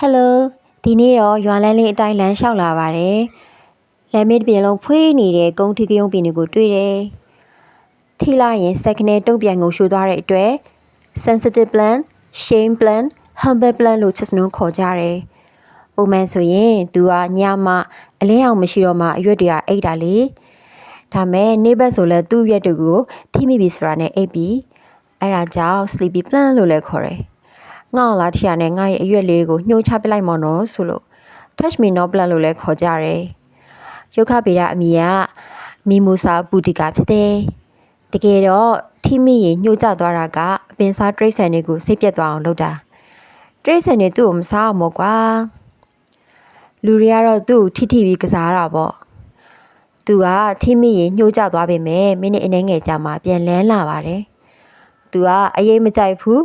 Hello ဒီနေ့တော့ရွာလန်းလေးအတိုင်းလမ်းလျှောက်လာပါတယ်လမ်းမေးတစ်ပြင်လုံးဖွေးနေတဲ့ကုန်းထီကယုံပင်တွေကိုတွေ့တယ်ထိလိုက်ရင်စက်ကနေတုံ့ပြန်ငုံရှိုးသွားတဲ့အတွက် sensitive plant shame plant humble plant လို့ချက်စနုံးခေါ်ကြတယ်ပုံမှန်ဆိုရင်သူကညမှအလင်းအောင်မရှိတော့မှအရွက်တွေကအိတ်တာလေဒါမဲ့နေ့ဘက်ဆိုလဲသူ့ရွက်တွေကိုထိမိပြီဆိုတာနဲ့အိပ်ပြီးအဲ့ဒါကြောင့် sleepy plant လို့လည်းခေါ်တယ်ငေါ့လာထီရနဲ့ငါ့ရဲ့အရွက်လေးကိုညှိုးချပလိုက်မော်နော်ဆိုလို့ touch me no plant လို့လည်းခေါ်ကြတယ်ရုခဗေဒအမည်ကမီမိုဆာပူတီကာဖြစ်တယ်တကယ်တော့ထိမိရင်ညှိုးကျသွားတာကအပင်စားတရိတ်ဆန်တွေကိုစိတ်ပြတ်သွားအောင်လုပ်တာတရိတ်ဆန်တွေသူ့ကိုမစားအောင်မို့ကွာလူတွေကတော့သူ့ကိုထိပြီးကစားတာပေါ့သူကထိမိရင်ညှိုးကျသွားပေမဲ့မိနစ်အနည်းငယ်ကြာမှပြန်လန်းလာပါတယ်သူကအရေးမကြိုက်ဘူး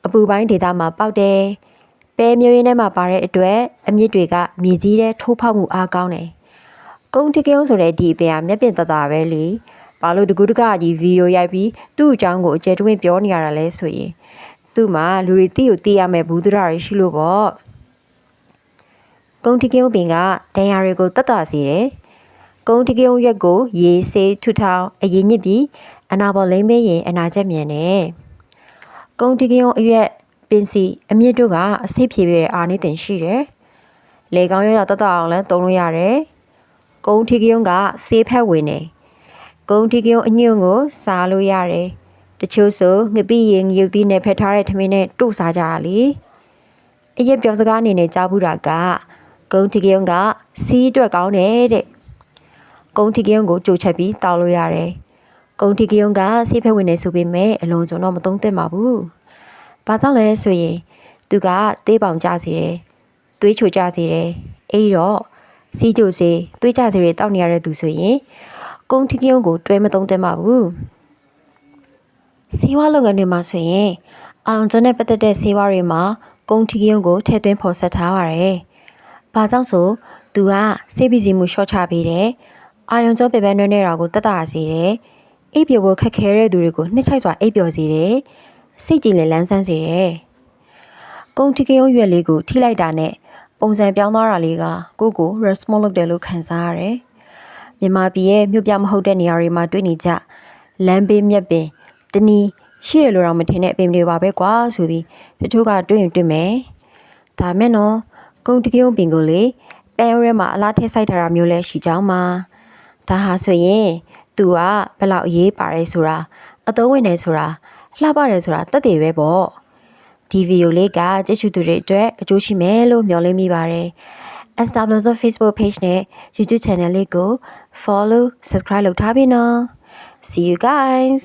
အပူပိုင်းဒေသမှာပေါက်တယ်ပဲမျိုးရင်းထဲမှာပါတဲ့အတွက်အမြစ်တွေကမြေကြီးထဲထိုးဖောက်မှုအားကောင်းတယ်ကုန်းတကယ်ဆိုတဲ့ဒီအပင်ကမျက်ပြင်သက်သာပဲလေဘာလို့တကူတကကြီးဗီဒီယိုရိုက်ပြီးသူ့အကြောင်းကိုအကျယ်တွင်းပြောနေရတာလဲဆိုရင်သူ့မှာလူတွေသိကိုသိရမယ်ဘူးသရတွေရှိလို့ပေါ့ကုန်းတကယ်ပင်ကဒဏ်ရာတွေကိုတတ်တာစေတယ်ကုန်းတကယ်ရက်ကိုရေဆေးထူထောင်အရင်ညစ်ပြီးအနာပေါ်လိမ့်မေးရင်အနာချက်မြန်တယ်ကုန်းတကယ်အရွက်ပင်စီအမြင့်တို့ကအစိပ်ဖြေပြတဲ့အာနေတင်ရှိတယ်။လေကောင်းရတတ်အောင်လဲတုံးလို့ရတယ်။ကုန်းထီကယုံကဆေးဖက်ဝင်နေ။ကုန်းထီကယုံအညွန့်ကိုစားလို့ရတယ်။တချို့ဆိုငပိရင်ရုပ်သီးနဲ့ဖက်ထားတဲ့ထမင်းနဲ့တို့စားကြတာလေ။အရက်ပြောစကားအနေနဲ့ကြားဘူးတာကကုန်းထီကယုံကစီးအတွက်ကောင်းတယ်တဲ့။ကုန်းထီကယုံကိုကြိုချက်ပြီးတောက်လို့ရတယ်။ကုန်းထီကယုံကဆေးဖက်ဝင်နေဆိုပေမဲ့အလုံးစုံတော့မသုံးသင့်ပါဘူး။ဘာကြောင့်လဲဆိုရင်သူကသေးပေါင်ကြစေတယ်သွေးချိုကြစေတယ်အဲ့တော့စီးကြိုစေသွေးကြစေတွေတောက်နေရတဲ့သူဆိုရင်ကုန်းထီကယုံကိုတွဲမသုံးသင့်ပါဘူးဆေးဝါးလုပ်ငန်းတွေမှာဆိုရင်အောင်ကျနဲ့ပတ်သက်တဲ့ဆေးဝါးတွေမှာကုန်းထီကယုံကိုထည့်သွင်းဖော်ဆက်ထားပါတယ်ဘာကြောင့်ဆိုသူကဆေးပစ္စည်းမှုရှော့ချပေးတယ်အာယုံကြောပေပန်းတွဲနေတာကိုတက်တာစေတယ်အိပ်ပျော်ဖို့ခက်ခဲတဲ့သူတွေကိုနှစ်ချိုက်စွာအိပ်ပျော်စေတယ်စိတ်ကြည်လည်လန်းဆန်းစေတယ်။ကုန်းထီကယုံရွက်လေးကိုထိလိုက်တာနဲ့ပုံစံပြောင်းသွားတာလေးကကိုကို response လုပ်တယ်လို့ခံစားရတယ်။မြန်မာပြည်ရဲ့မြို့ပြမဟုတ်တဲ့နေရာတွေမှာတွေ့နေကြလမ်းဘေးမြက်ပင်တနည်းရှိရလို့တော့မထင်တဲ့အပင်တွေပါပဲကွာဆိုပြီးတချို့ကတွေ့ရင်တွေ့မယ်။ဒါမဲ့နော်ကုန်းထီကယုံပင်ကိုလေပန်းရဲမှာအလားထည့်ဆိုင်ထားတာမျိုးလဲရှိကြောင်းမှာဒါဟာဆိုရင်သူကဘယ်လောက်အရေးပါတယ်ဆိုတာအသုံးဝင်တယ်ဆိုတာလှပတယ်ဆိုတာတက်တယ်ပဲပေါ့ဒီဗီဒီယိုလေးကကြည့်ရှုသူတွေအတွက်အကျိုးရှိမယ်လို့မျှော်လင့်မိပါတယ် SW Facebook page နဲ့ YouTube channel လေးကို follow subscribe လုပ်ထားပြီနော် See you guys